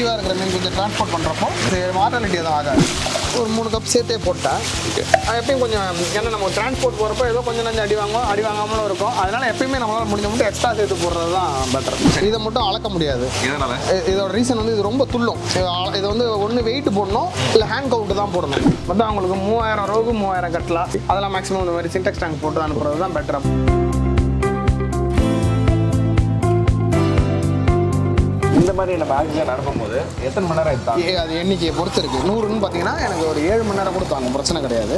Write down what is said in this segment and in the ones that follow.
ஆக்டிவாக இருக்கிற மீன் கொஞ்சம் ட்ரான்ஸ்போர்ட் பண்ணுறப்போ மார்டாலிட்டி எதுவும் ஆகாது. ஒரு 3 கப் சேர்த்தே போட்டேன். எப்பயும் கொஞ்சம் ஏன்னா நம்ம டிரான்ஸ்போர்ட் போகிறப்போ ஏதோ கொஞ்சம் கொஞ்சம் அடி வாங்காமலும் இருக்கும். அதனால எப்பயுமே நம்மளால் முடிஞ்ச மட்டும் எக்ஸ்ட்ரா சேர்த்து போடுறது தான் பெட்டர். இதை மட்டும் அளக்க முடியாது. இதோட ரீசன் வந்து இது ரொம்ப துள்ளும். இதை வந்து ஒன்று வெயிட் போடணும், இல்லை ஹேண்ட் கவுண்ட் தான் போடணும். மொத்தம் அவங்களுக்கு 3000 ரோகு 3000 கட்லா அதெல்லாம் மேக்ஸிமம் இந்த மாதிரி சின்டெக்ஸ் டேங்க் போட்டு அனுப்புறது தான் பெட்டர். இந்த மாதிரி நம்ம ஆக்சிஜன் அனுப்பும்போது எத்தனை மணி நேரம் ஆயிடுச்சு? அது எண்ணிக்கையை பொறுத்து இருக்குது. 100ன்னு பார்த்தீங்கன்னா எனக்கு ஒரு 7 மணி நேரம் கூட தாங்க, பிரச்சனை கிடையாது.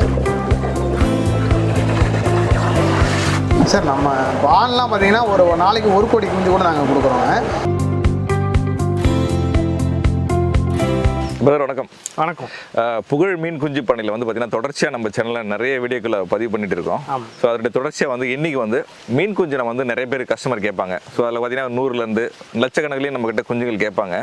சார் நம்ம பால்லாம் பார்த்தீங்கன்னா ஒரு நாளைக்கு 1 கோடி குஞ்சு கூட நாங்கள் கொடுக்குறோங்க. பிரதர் வணக்கம். வணக்கம். புகழ் மீன் குஞ்சு பண்ணையில் வந்து பார்த்தீங்கன்னா தொடர்ச்சியாக நம்ம சேனலில் நிறைய வீடியோக்களை பதிவு பண்ணிட்டு இருக்கோம். ஸோ அதோடைய தொடர்ச்சியாக வந்து இன்றைக்கி வந்து மீன் குஞ்சு நம்ம வந்து நிறைய பேர் கஸ்டமர் கேட்பாங்க. ஸோ அதில் பார்த்தீங்கன்னா 100லேருந்து லட்சக்கணக்கிலையும் நம்மக்கிட்ட குஞ்சுகள் கேட்பாங்க.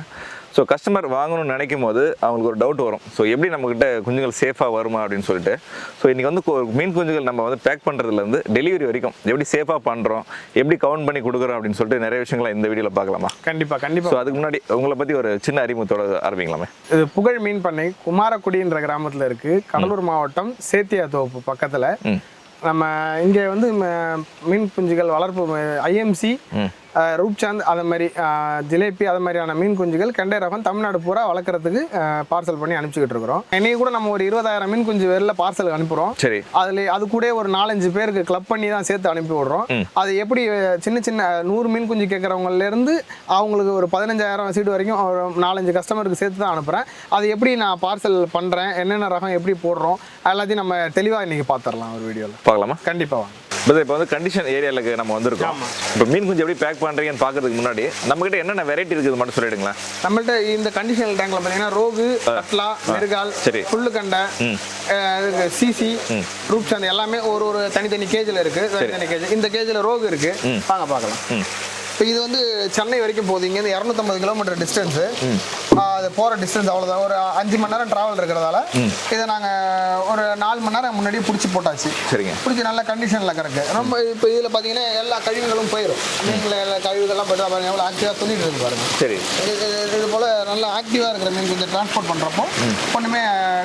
ஸோ கஸ்டமர் வாங்கணும்னு நினைக்கும் போது அவங்களுக்கு ஒரு டவுட் வரும். ஸோ எப்படி நம்மக்கிட்ட குஞ்சுகள் சேஃபாக வருமா அப்படின்னு சொல்லிட்டு. ஸோ இன்றைக்கி வந்து மீன் குஞ்சுகள் நம்ம வந்து பேக் பண்ணுறதுலேருந்து டெலிவரி வரைக்கும் எப்படி சேஃபாக பண்ணுறோம், எப்படி கவுண்ட் பண்ணி கொடுக்குறோம் அப்படின்னு சொல்லிட்டு நிறைய விஷயங்களை இந்த வீடியோவில் பார்க்கலாமா? கண்டிப்பாக. ஸோ அதுக்கு முன்னாடி உங்களை பற்றி ஒரு சின்ன அறிமுகத்தோட ஆரம்பிக்கலாமே. இது புகழ் மீன் பண்ணை குமாரக்குடின்ற கிராமத்தில் இருக்குது. கடலூர் மாவட்டம் சேத்தியா தோப்பு பக்கத்தில். நம்ம இங்கே வந்து மீன் குஞ்சுகள் வளர்ப்பு ஐஎம்சி, ரூப்சாந்த், அதை மாதிரி ஜிலேபி, அது மாதிரியான மீன் குஞ்சுகள் கெண்டை ரகம் தமிழ்நாடு பூரா வளர்க்குறதுக்கு பார்சல் பண்ணி அனுப்பிச்சிக்கிட்டு இருக்கிறோம். இன்னைக்கு கூட நம்ம ஒரு 20,000 மீன் குஞ்சு வெளில பார்சல் அனுப்புகிறோம். சரி. அது கூட ஒரு 4-5 பேருக்கு கிளப் பண்ணி தான் சேர்த்து அனுப்பி விடுறோம். அது எப்படி சின்ன சின்ன 100 மீன் குஞ்சு கேட்குறவங்கலேருந்து அவங்களுக்கு ஒரு 15,000 சீட்டு வரைக்கும் ஒரு 4-5 கஸ்டமருக்கு சேர்த்து தான் அனுப்புகிறேன். அது எப்படி நான் பார்சல் பண்ணுறேன், என்னென்ன ரகம் எப்படி போடுறோம், எல்லாத்தையும் நம்ம தெளிவாக இன்றைக்கி பார்த்துடலாம் ஒரு வீடியோவில். பார்க்கலாமா? கண்டிப்பாக வாங்க. இப்போ வந்து கண்டிஷன் ஏரியாவுக்கு நம்ம வந்திருக்கோம். இப்போ மீன் குஞ்சு எப்படி பேக் பண்ணுறீங்கன்னு பார்க்கறதுக்கு முன்னாடி நம்மகிட்ட என்னென்ன வெரைட்டி இருக்குது மட்டும் சொல்லிடுங்களேன். நம்மள்ட்ட இந்த கண்டிஷனல் டேங்க்ல பார்த்தீங்கன்னா ரோகு, கட்லா, மெருகால், புல்லுக்கண்டை, சிசி, ரூப்சாந்த் எல்லாமே ஒரு தனித்தனி கேஜில் இருக்குது. தனித்தனி கேஜ். இந்த கேஜில் ரோகு இருக்குது. வாங்க பார்க்கலாம். இப்போ இது வந்து சென்னை வரைக்கும் போகுது. இங்கேருந்து 250 கிலோமீட்டர் டிஸ்டன்ஸு. அது போகிற டிஸ்டன்ஸ் அவ்வளோதான். ஒரு 5 மணி நேரம் ட்ராவல் இருக்கிறதால இதை நாங்கள் ஒரு 4 மணி நேரம் முன்னாடி பிடிச்சி போட்டாச்சு. சரிங்க. பிடிச்சி நல்ல கண்டிஷனில் கிடக்கு. ரொம்ப இப்போ இதில் பார்த்தீங்கன்னா எல்லா கழிவுகளும் போயிடும். மீன்கள் எல்லா கழிவுகள்லாம் போய்ட்டு பாருங்கள் எவ்வளோ ஆக்டிவாக துணிட்டு இருக்கு பாருங்க. சரி. இது போல் நல்லா ஆக்டிவாக இருக்கிற மீன் கொஞ்சம் ட்ரான்ஸ்போர்ட் பண்ணுறப்போ ஒன்றுமே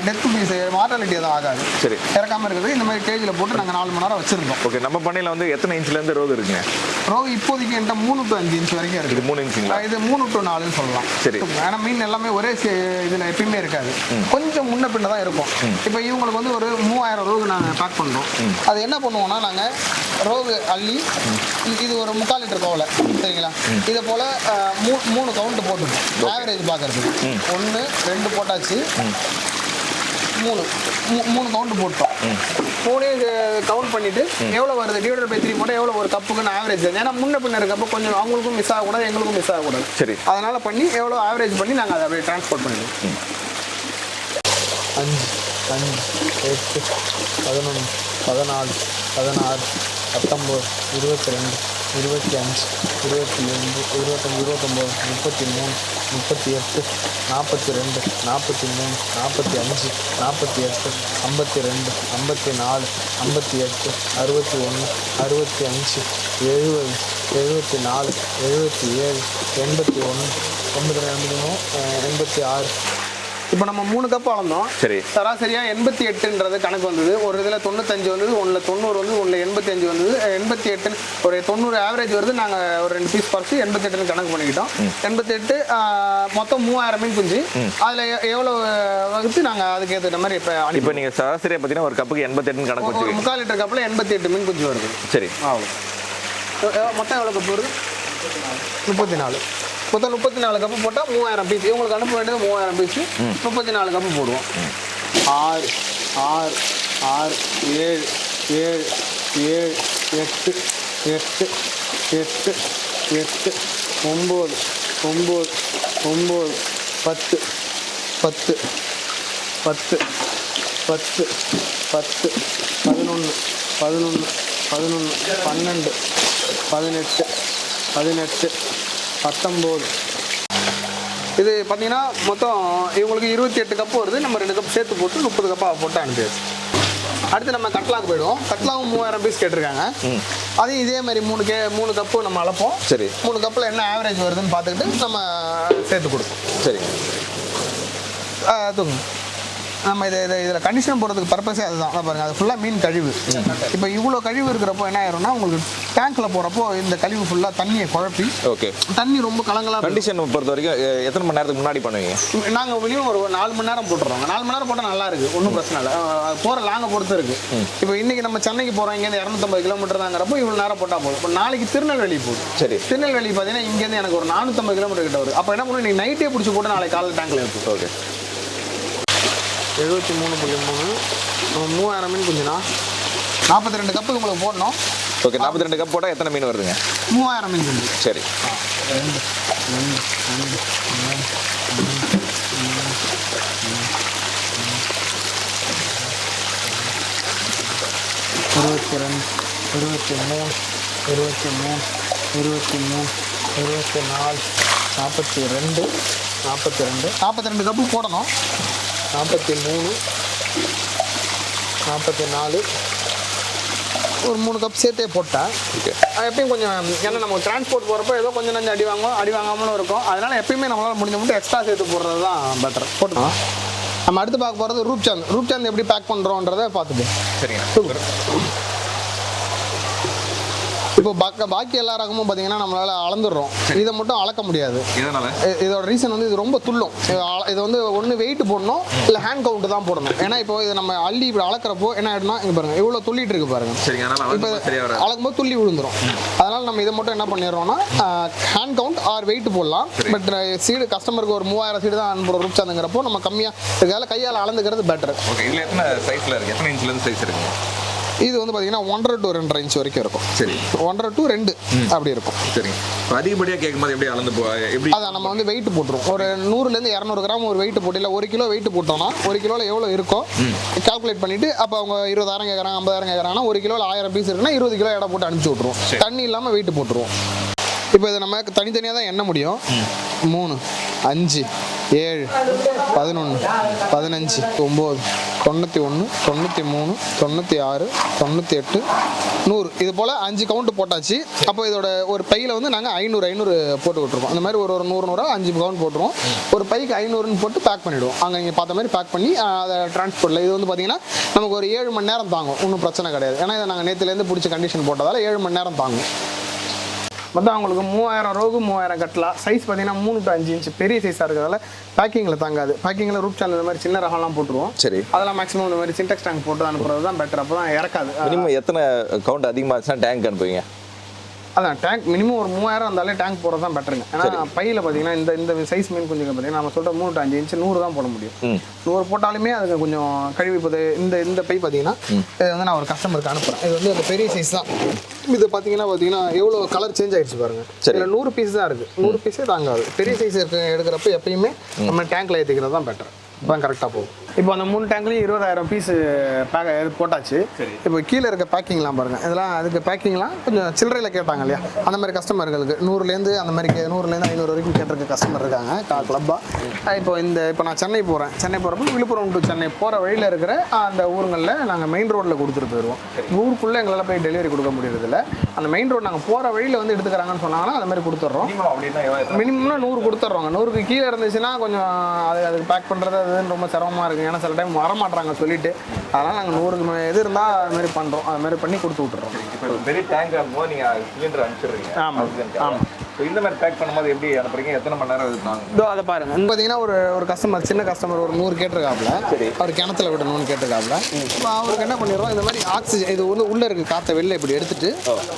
டெத் பீஸ் மார்டாலிட்டி எதுவும் ஆகாது. சரி. இறக்காமல் இருக்கிறது இந்த மாதிரி கேஜில் போட்டு நாங்கள் 4 மணி நேரம் வச்சுருந்தோம். ஓகே. நம்ம பண்ணையில் வந்து எத்தனை இன்ச்லேருந்து ரோகு இருக்குங்க? ரோகு இப்போதைக்கு என்கிட்ட 3 to 5 இன்ச் வரைக்கும் இருக்குது. 3 இன்ச்சுங்களா? இது 3 to 4ன்னு சொல்லலாம். சரி. ஏன்னா மீன் எல்லாமே ஒரே இதில் எப்பயுமே இருக்காது, கொஞ்சம் முன்ன பின்ன தான் இருக்கும். இப்போ இவங்களுக்கு வந்து ஒரு 3000 ரோகு நாங்கள் பேக் பண்ணுறோம். அது என்ன பண்ணுவோம்னா நாங்கள் ரோகு அள்ளி இது ஒரு 3/4 லிட்டர் கவலை சரிங்களா, இதை போல் 3 கவுண்ட் போட்டுருக்கோம் ஆவரேஜ் பார்க்கறதுக்கு. 1 2 போட்டாச்சு, 3 கவுண்ட் போட்டோம். 3 கவுண்ட் பண்ணிட்டு எவ்வளோ வருது டிவைடட் பை 3 போட்டால் எவ்வளோ ஒரு கப்புக்குன்னு ஆவரேஜ். ஏன்னா முன்ன பின்ன இருக்கப்போ கொஞ்சம் அவங்களுக்கும் மிஸ் ஆகக்கூடாது, எங்களுக்கும் மிஸ் ஆகக்கூடாது. சரி. அதனால் பண்ணி எவ்வளோ ஆவரேஜ் பண்ணி நாங்கள் அதை அப்படியே ட்ரான்ஸ்போர்ட் பண்ணிடுவோம். 5 5 8 11 14 16 19 22 25 27 25 29 33 38 42 43 45 48 52 54 58 61 65 70 74 77 81 86. இப்போ நம்ம 3 கப் அளந்தோம். சரி. சராசரியாக 88ன்றது கணக்கு வந்தது. ஒரு இதில் 95 வந்தது, ஒன்றில் 90 வந்தது, ஒன்றில் 85 வந்தது. 88 ஒரு 90 ஆவரேஜ் வருது. நாங்கள் ஒரு 2 பீஸ் பறிச்சு 88 கணக்கு பண்ணிக்கிட்டோம். 88 மொத்தம் 3000 மீன் குஞ்சு. அதில் எவ்வளோ வகுத்து நாங்கள் அதுக்கு ஏற்ற மாதிரி இப்போ நீங்கள் சராசரியாக பார்த்தீங்கன்னா ஒரு கப்புக்கு 88 கணக்கு வச்சு 3/4 லிட்டர் கப்பில் 88 மீன் குஞ்சு வருது. சரி. அவ்வளோ மொத்தம் எவ்வளோ கப்பு வருது? 34. மொத்தம் 34 கப்பு போட்டால் 3000 பீஸ். இவங்களுக்கு அனுப்ப வேண்டியது 3000 பீஸு. 34 கப்பு போடுவோம். 6 6 6 7 7 7 8 8 8 8 9 9 9 10 10 10 10 10 11 11 11 12 18 18 19. இது பார்த்தீங்கன்னா மொத்தம் இவங்களுக்கு 28 கப்பு வருது. நம்ம 2 கப் சேர்த்து போட்டு 30 கப்பாக போட்டு அனுப்பியாச்சு. அடுத்து நம்ம கட்லாக்கு போயிடுவோம். கட்லாவும் 3000 பீஸ் கேட்டிருக்காங்க. அதையும் இதே மாதிரி 3 கப்பு நம்ம அளப்போம். சரி. 3 கப்பில் என்ன ஆவரேஜ் வருதுன்னு பார்த்துக்கிட்டு நம்ம சேர்த்து கொடுப்போம். சரி. தூங்க நம்ம இதில் கண்டிஷன் போடுறதுக்கு பர்பஸே அதுதான். பாருங்கள், அது ஃபுல்லாக மீன் கழிவு. இப்போ இவ்வளோ கழிவு இருக்கிறப்போ என்ன ஆயிரும்னா, உங்களுக்கு டேங்க்கில் போகிறப்போ இந்த கழிவு ஃபுல்லாக தண்ணியை குழப்பி, ஓகே, தண்ணி ரொம்ப கலங்கலாக. கண்டிஷன் பொறுத்த வரைக்கும் எத்தனை மணி நேரத்துக்கு முன்னாடி பண்ணுவீங்க? நாங்கள் மினிமம் ஒரு 4 மணி நேரம் போட்டுறோங்க. 4 மணி நேரம் போட்டால் நல்லா இருக்குது, ஒன்றும் பிரச்சனை இல்லை. போகிற லாங்கை பொறுத்து இருக்குது. இப்போ இன்றைக்கி நம்ம சென்னைக்கு போகிறோம், இங்கேருந்து 250 கிலோமீட்டர் தாங்கிறப்போ இவ்வளோ நேரம் போட்டால் போதும். இப்போ நாளைக்கு திருநெல்வேலி போகுது. சரி. திருநெல்வேலி பார்த்தீங்கன்னா இங்கேருந்து எனக்கு ஒரு 450 கிலோமீட்டர் கிட்ட வரும். அப்போ என்ன பண்ணுவோம், நீங்கள் நைட்டே பிடிச்சி போட்டு நாளைக்கு காலையில் டேங்க்கில் இருக்கும். ஓகே. 73.3 3000 மீன் குஞ்சுனா 42 கப்பு உங்களுக்கு போடணும். ஓகே. 42 கப் போட்டால் எத்தனை மீன் வருதுங்க? 3000 மீன் குஞ்சு. சரி. 22 23 23 23 24 42 42 கப்பு போடணும். 43 44 ஒரு 3 கப் சேர்த்தே போட்டேன். ஓகே. எப்பயும் கொஞ்சம் ஏன்னா நம்ம டிரான்ஸ்போர்ட் போகிறப்போ ஏதோ கொஞ்சம் நஞ்சு அடி வாங்காமலும் இருக்கும். அதனால் எப்பயுமே நம்மளால் முடிஞ்ச மட்டும் எக்ஸ்ட்ரா சேர்த்து போடுறது தான் பெட்டர். போட்டுக்கலாம். நம்ம அடுத்து பார்க்க போகிறது ரூப் சாந்து எப்படி பேக் பண்ணுறோன்றதை பார்த்துட்டு. சரிங்க. இப்போ பாக்கி எல்லா ரகமும் பார்த்தீங்கன்னா நம்மளால அளந்துடுறோம். இதை மட்டும் அளக்க முடியாது. இதோட ரீசன் வந்து இது ரொம்ப துள்ளும். இது வந்து ஒன்று வெயிட் போடணும், இல்லை ஹேண்ட் கவுண்ட் தான் போடணும். ஏன்னா இப்போ இதை நம்ம அள்ளி இப்படி அளக்கிறப்போ என்ன ஆகிடும்னா, இங்கே பாருங்க இவ்வளோ துள்ளிட்டு இருக்கு பாருங்க. இப்போ அளக்கும்போது துள்ளி விழுந்துரும். அதனால நம்ம இதை மட்டும் என்ன பண்ணிடுறோம்னா, ஹேண்ட் கவுண்ட் ஆர் வெயிட் போடலாம். பட் சீடு கஸ்டமருக்கு ஒரு 3000 சீடு தான் அனுப்புகிற ரூப் சாந்துங்கிறப்போ நம்ம கம்மியாக இருக்கிறதால கையால் அளந்துக்கிறது பெட்டர். இது வந்து பார்த்தீங்கன்னா 1.5 to 2.5 இன்ச் வரைக்கும் இருக்கும். சரி. 1.5 to 2 அப்படி இருக்கும். சரி. அதிகப்படியாக கேட்கும்போது எப்படி அளந்து எப்படி? அதான் நம்ம வந்து வெயிட் போட்டுரும். ஒரு 100 to 200 கிராம் ஒரு வெயிட் போட்டு, இல்லை 1 கிலோ வெயிட் போட்டோம்னா 1 கிலோவில் எவ்வளோ இருக்கோ கால்குலேட் பண்ணிட்டு, அப்போ அவங்க 20,000 கேட்குறாங்க, 50,000 கேட்குறாங்கன்னா 1 கிலோவில் 1000 பீஸ் இருக்குன்னா 20 கிலோ எடை போட்டு அனுப்பிச்சி விட்ருவோம். தண்ணி இல்லாமல் வெயிட் போட்டுருவோம். இப்போ இதை நம்ம தனித்தனியாக தான் எண்ண முடியும். 3 5 7 11 15 9 91 93 96 98 100 இது போல் 5 கவுண்ட் போட்டாச்சு. அப்போ இதோட ஒரு பையில் வந்து நாங்கள் 500 போட்டு விட்டுருக்கோம். அந்த மாதிரி ஒரு 100 5 கவுண்ட் போட்டுருவோம். ஒரு பைக்கு 500ன்னு போட்டு பேக் பண்ணிவிடுவோம். அங்கே நீங்கள் பார்த்த மாதிரி பேக் பண்ணி அதை டிரான்ஸ்போர்ட்டில் இது வந்து பார்த்தீங்கன்னா நமக்கு ஒரு 7 மணி நேரம் தாங்கும். ஒன்றும் பிரச்சனை கிடையாது. ஏன்னா இதை நாங்கள் நேற்றுலேருந்து பிடிச்ச கண்டிஷன் போட்டதால் 7 மணி நேரம் தாங்கும். மொத்தம் அவங்களுக்கு 3000 ரோகு 3000 கட்லா. சைஸ் பார்த்தீங்கன்னா 3 to 5 இன்ச் பெரிய சைஸாக இருக்கிறதால பேக்கிங்கில் தாங்காது. பேக்கிங்கில் ரூப் சாந்து இந்த மாதிரி சின்ன ரகம்லாம் போட்டுருவோம். சரி. அதெல்லாம் மேக்ஸிமம் இந்த மாதிரி சின்டெக்ஸ் டேங்க் போட்டு அனுப்புறது தான் பெட்டர். அப்போ தான் இறக்காது. மினிமம் எத்தனை கவுண்ட் அதிகமாக இருந்துச்சுன்னா டேங்க் அனுப்புவீங்க? அதான் டேங்க் மினிமம் ஒரு 3000 இருந்தாலே டேங்க் போகிறது தான் பெட்டருங்க. ஏன்னா பையில் பார்த்தீங்கன்னா இந்த சைஸ் மீன் கொஞ்சம் பார்த்தீங்கன்னா நம்ம சொல்கிற 3 to 5 இன்ச் 100 தான் போட முடியும். 100 போட்டாலுமே அதுக்கு கொஞ்சம் கழுவி போகுது. இந்த பை பார்த்தீங்கன்னா இது வந்து நான் ஒரு கஸ்டமருக்கு அனுப்புகிறேன். இது வந்து அந்த பெரிய சைஸ் தான். இது பார்த்தீங்கன்னா எவ்வளோ கலர் சேஞ்ச் ஆகிடுச்சு பாருங்கள். சரி. 100 பீஸ் தான் இருக்குது. 100 பீஸே தாங்காது. பெரிய சைஸ் எடுக்கிறப்ப எப்பயுமே நம்ம டேங்க்கில் ஏற்றிக்கிறது தான் பெட்டர். தான் கரெக்டாக போகும். இப்போ அந்த 3 டேங்க்லேயும் 20,000 பீஸ் போட்டாச்சு. இப்போ கீழே இருக்க பேக்கிங்லாம் பாருங்கள். இதெல்லாம் அதுக்கு பேக்கிங்லாம் கொஞ்சம் சில்லறையில் கேட்டாங்க இல்லையா, அந்த மாதிரி கஸ்டமர்களுக்கு 100லேருந்து அந்த மாதிரி 100லேருந்து 500 வரைக்கும் கேட்டிருக்க கஸ்டமர் இருக்காங்க கிளப்பாக. இப்போ நான் சென்னை போகிறப்போ விழுப்புரம் டு சென்னை போகிற வழியில் இருக்கிற அந்த ஊருங்களில் நாங்கள் மெயின் ரோட்டில் கொடுத்துட்டு போயிடுவோம். ஊருக்குள்ளே எங்களால் போய் டெலிவரி கொடுக்க முடியறதில்ல. அந்த மெயின் ரோடு நாங்கள் போகிற வழியில் வந்து எடுத்துக்கிறாங்கன்னு சொன்னாங்கன்னா அந்த மாதிரி கொடுத்துட்றோம். மினிமம்னா 100 கொடுத்துட்றோங்க. 100க்கு கீழே இருந்துச்சுன்னா கொஞ்சம் அதுக்கு பேக் பண்ணுறது அதுன்னு ரொம்ப சிரமமாக இருக்குது. ஏன்னா சில டைம் வரமாட்டாங்க சொல்லிட்டு. அதனால் நாங்கள் 100க்கு இது இருந்தால் அது மாதிரி பண்ணுறோம். அது மாதிரி பண்ணி கொடுத்து விட்டுறோம். இப்போ பெரிய டேங்க் ஆகும்போது நீங்கள் சிலிண்டர் அனுப்பிச்சிடுறீங்க. ஆமாம். இந்த மாதிரி பேக் பண்ணும்போது எப்படி அனுப்புறீங்க? எத்தனை மணி நேரம் எடுத்தாங்க? இதோ அதை பாருங்க. பார்த்தீங்கன்னா ஒரு கஸ்டமர் சின்ன கஸ்டமர் ஒரு 100 கேட்டிருக்காப்புல. அவர் கிணத்துல விடணும்னு கேட்டிருக்காப்புல. இப்போ அவருக்கு என்ன பண்ணிடுறோம், இந்த மாதிரி ஆக்சிஜன் இது வந்து உள்ளே இருக்க காற்றை வெளில இப்படி எடுத்துட்டு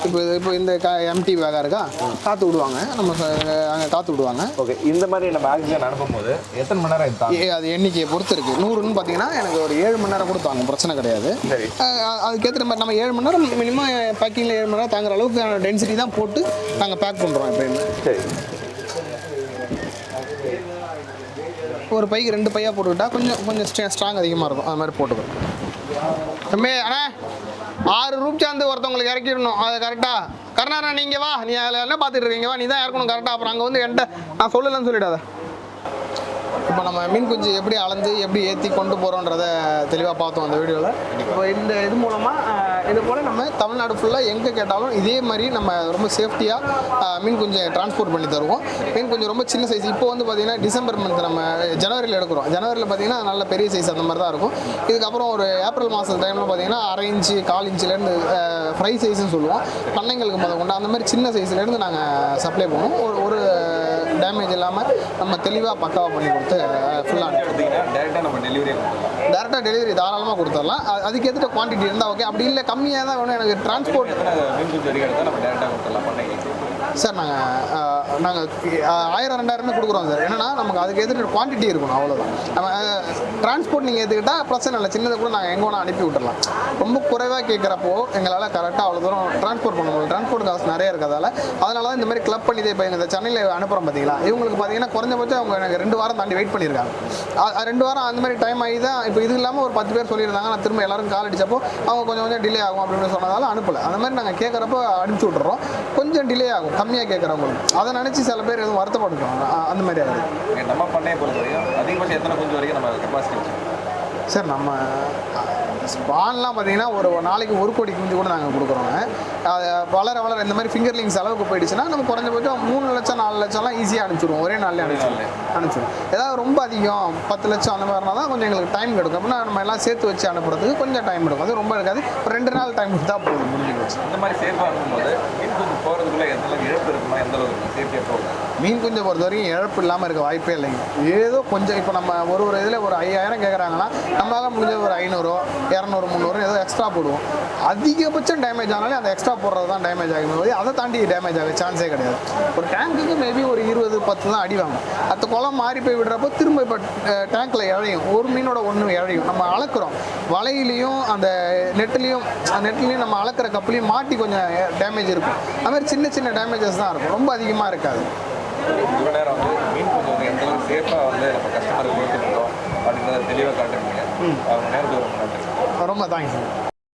இப்போ இந்த எம்டி பேக்காக இருக்கா காற்று விடுவாங்க. நம்ம அங்கே காற்று விடுவாங்க. ஓகே. இந்த மாதிரி நம்ம ஆக்சிஜன் அனுப்பும்போது எத்தனை மணி நேரம் எடுத்தாங்க? அது எண்ணிக்கையை பொறுத்து இருக்குது. 100ன்னு பார்த்தீங்கன்னா எனக்கு ஒரு 7 மணி நேரம் கொடுத்தாங்க. பிரச்சனை கிடையாது. அதுக்கேற்ற மாதிரி நம்ம 7 மணி நேரம் மினிமம் பேக்கிங்கில் 7 மணி நேரம் தாங்குற அளவுக்கு டென்சிட்டி தான் போட்டு நாங்கள் பேக் பண்ணுறோம். எப்பயுமே சரி. ஒரு பைக்கு 2 பையாக போட்டுக்கிட்டா கொஞ்சம் ஸ்ட்ராங் அதிகமாக இருக்கும். அது மாதிரி போட்டுக்கிறோம். தம்பி அண்ணா 6 ரூப் சாந்து ஒருத்தவங்களுக்கு இறக்கிடணும். அது கரெக்டாக கர்ணா நீங்கள் வா, நீ அதில் என்ன பார்த்துட்டு இருக்கீங்க வா, நீ தான் இறக்கணும் கரெக்டாக. அப்புறம் அங்கே வந்து என்கிட்ட நான் சொல்லலன்னு சொல்லிடாத. இப்போ நம்ம மீன் குஞ்சு எப்படி அளந்து எப்படி ஏற்றி கொண்டு போகிறோன்றத தெளிவாக பார்த்தோம் அந்த வீடியோவில். இப்போ இந்த இது மூலமாக இது போல் நம்ம தமிழ்நாடு ஃபுல்லாக எங்கே கேட்டாலும் இதே மாதிரி நம்ம ரொம்ப சேஃப்டியாக மீன் குஞ்சை டிரான்ஸ்போர்ட் பண்ணி தருவோம். மீன் குஞ்சு ரொம்ப சின்ன சைஸ். இப்போ வந்து பார்த்திங்கன்னா டிசம்பர் மந்த் நம்ம ஜனவரியில் எடுக்கிறோம். ஜனவரியில் பார்த்திங்கன்னா நல்ல பெரிய சைஸ் அந்த மாதிரி தான் இருக்கும். இதுக்கப்புறம் ஒரு ஏப்ரல் மாதம் டைமில் பார்த்திங்கன்னா 1/2 இன்ச்சு 1/4 இன்ச்சிலேருந்து ஃப்ரை சைஸ்ன்னு சொல்லுவோம், பண்ணைங்களுக்கு கொண்டு அந்த மாதிரி சின்ன சைஸ்லேருந்து நாங்கள் சப்ளை பண்ணுவோம். ஒரு டேமேஜ் இல்லாமல் நம்ம தெளிவாக பக்காவாக பண்ணி கொடுத்து ஃபுல்லாக டேரெக்டாக டெலிவரி தாராளமாக கொடுத்துடலாம். அதுக்கு ஏற்றுட்டு குவான்டிட்டி இருந்தால் ஓகே. அப்படி இல்லை கம்மியாக தான் வேணும் எனக்கு டிரான்ஸ்போர்ட் சார். நாங்கள் 1000-2000 கொடுக்குறோம் சார். என்னன்னா நமக்கு அதுக்கு எதிர்த்து குவான்டிட்டி இருக்கணும், அவ்வளோதான். நம்ம டிரான்ஸ்போர்ட் நீங்கள் எடுத்துக்கிட்டால் பிரச்சனை இல்லை, சின்னதை கூட நாங்கள் எங்கே வேணால் அனுப்பி விட்டுறலாம். ரொம்ப குறைவாக கேட்குறப்போ எங்களால் கரெக்டாக அவ்வளோ தூரம் டிரான்ஸ்போர்ட் பண்ண முடியும். டிரான்ஸ்போர்ட் காசு நிறைய இருக்கிறதால அதனால தான் இந்த மாதிரி கிளப் பண்ணி இப்போ எங்கள் சென்னையில் அனுப்புகிறோம் பார்த்தீங்களா, இவங்களுக்கு பார்த்தீங்கன்னா குறைஞ்சபட்சம் அவங்க எனக்கு 2 வாரம் தாண்டி வெயிட் பண்ணியிருக்காங்க. 2 வாரம் அந்த மாதிரி டைம் ஆகி தான் இப்போ இது இல்லாமல் ஒரு 10 பேர் சொல்லியிருந்தாங்க. நான் திரும்ப எல்லாரும் கால் அடிச்சப்போ அவங்க கொஞ்சம் டிலே ஆகும் அப்படின்னு சொன்னதால அனுப்பலை. அந்த மாதிரி நாங்கள் கேட்குறப்போ அனுப்பிச்சி விட்றோம். கொஞ்சம் டிலே ஆகும் கம்மியாக கேட்குறவங்களுக்கு. அதை நினச்சி சில பேர் எதுவும் வருத்தப்படுத்துவாங்க. அந்த மாதிரி ஆகுது. நம்ம பண்ணையை பொறுத்த வரைக்கும் அதிகபட்சம் எத்தனை குஞ்சு வரைக்கும் நம்ம கெப்பாசிட்டி சார்? நம்ம ஸ்பான்லாம் பார்த்தீங்கன்னா ஒரு நாளைக்கு 1 கோடி குஞ்சு கூட நாங்கள் கொடுக்குறோங்க. அது வளர இந்த மாதிரி ஃபிங்கர்லிங்ஸ் அளவுக்கு போயிடுச்சுன்னா நம்ம குறைஞ்சபட்சம் 3 லட்சம் 4 லட்சம்லாம் ஈஸியாக அனுப்பிச்சிடுவோம். ஒரே நாளில் அனுப்பிச்சிடுவோம். ஏதாவது ரொம்ப அதிகம் 10 லட்சம் அந்த மாதிரினா தான் கொஞ்சம் எங்களுக்கு டைம் எடுக்கும். அப்படின்னா நம்ம எல்லாம் சேர்த்து வச்சு அனுப்புறதுக்கு கொஞ்சம் டைம் எடுக்கும். அது ரொம்ப இருக்காது. ஒரு 2 நாள் டைம் தான் போதும், முடிஞ்சு வச்சு. இந்த மாதிரி சேஃபாக இருக்கும்போது மீன் குஞ்சு போகிறதுக்குள்ள எந்த அளவுக்கு இழப்பு இருக்குமா, எந்த அளவுக்கு சேஃப்டியாக போகும்? மீன் குஞ்சை பொறுத்த வரைக்கும் இழப்பு இல்லாமல் இருக்க வாய்ப்பே இல்லைங்க. ஏதோ கொஞ்சம் இப்போ நம்ம ஒரு இதில் ஒரு 5000 கேட்குறாங்கன்னா நம்மளால முடிஞ்ச ஒரு 500, 200, 300 ஏதோ எக்ஸ்ட்ரா போடுவோம். அதிகபட்சம் டேமேஜ் ஆனாலே அந்த எக்ஸ்ட்ரா போடுறது தான் டேமேஜ் ஆகும். அதை தாண்டி டேமேஜ் ஆக சான்ஸே கிடையாது. ஒரு டேங்க்குக்கு மேபி ஒரு 20-10 தான் அடி வாங்கும். அந்த குளம் மாறி போய் விடுறப்போ திரும்ப இப்போ டேங்க்கில் இழையும், ஒரு மீனோட ஒன்று இழையும். நம்ம அளக்குறோம் வலையிலையும் அந்த நெட்லேயும் நம்ம அளக்கிற கப்புலையும் மாட்டி கொஞ்சம் டேமேஜ் இருக்கும். அது மாதிரி சின்ன சின்ன டேமேஜஸ் தான் இருக்கும், ரொம்ப அதிகமாக இருக்காது. இவ்வளோ நேரம் வந்து மீன் குஞ்சு வந்து எந்த அளவுக்கு சேஃபாக வந்து நம்ம கஸ்டமருக்கு கொடுத்துருக்கோம் அப்படின்றத தெளிவாக காட்டுறீங்க. அவங்க நேரத்துக்கு ரொம்ப நன்றி. ரொம்ப தேங்க்ஸ்.